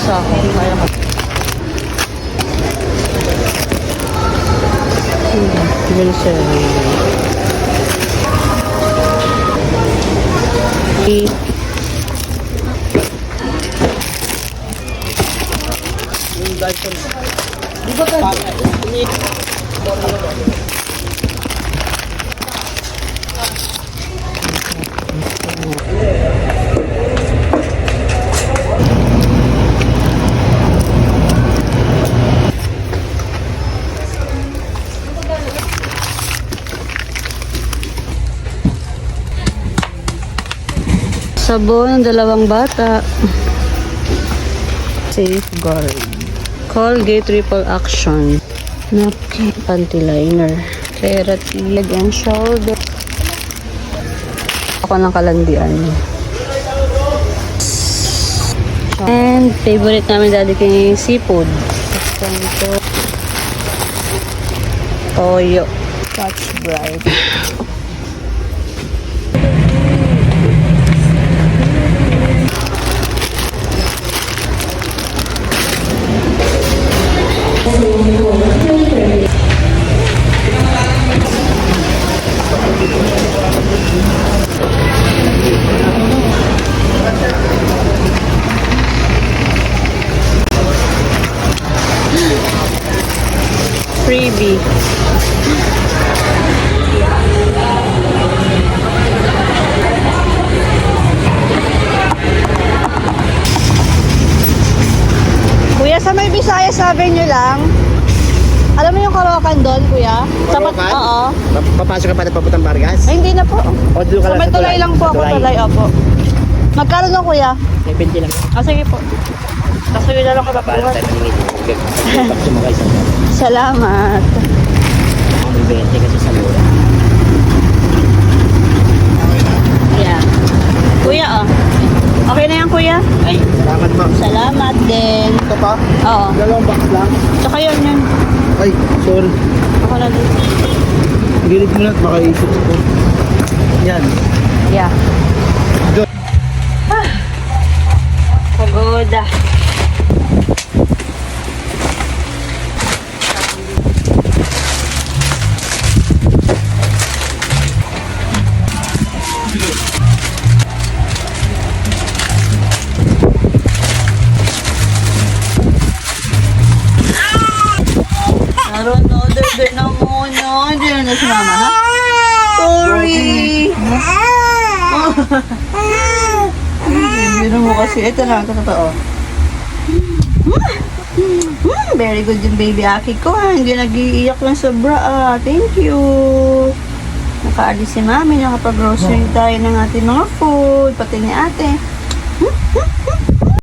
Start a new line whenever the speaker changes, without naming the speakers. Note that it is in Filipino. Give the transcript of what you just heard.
isa ako. Kaya ka. Glycerin. Di ba ka? Sabon ng dalawang bata. Safeguard. Colgate Triple Action. Napkin. Panty liner. Therapy. Leg and shoulder. Ako ng kalandian. And favorite namin dati kay seafood. Ito. Toyo. Touch bright. Freebie. Kuya, sa may Visayas Avenue lang. Alam mo yung Karawakan doon, kuya? Sapat, oo.
Papasok ka pa na papuntang Vargas?
Ay, hindi na po.
O doon ka
Sa
lang
may tulay lang po ako, tulay, opo. Magkano lang, kuya?
May 20 lang.
Ah, sige po. Kaso yun na lang kapapalat. Salamat.
Ang bibente kasi sa mura.
Yeah. Kuya, oh. Okay na yan, kuya?
Ay, salamat ma'am.
Salamat din.
Ito pa?
Oo.
Dalawang box lang.
Tsaka yun.
Ay, sorry.
Ako na din.
Gilid mo lang, baka isip ko. Yan.
Yeah.
Good.
Pagoda. Naroon order din na muna. Hindi na si mama, ha? Sorry. Hindi na mo kasi. Ito lang, ito totoo. Very good yung baby aki ko, ha? Hindi nag-iiyak lang sobra, ah. Thank you. Nakaalis si mami, nakapag-grocery tayo ng ating mga food, pati ni ate.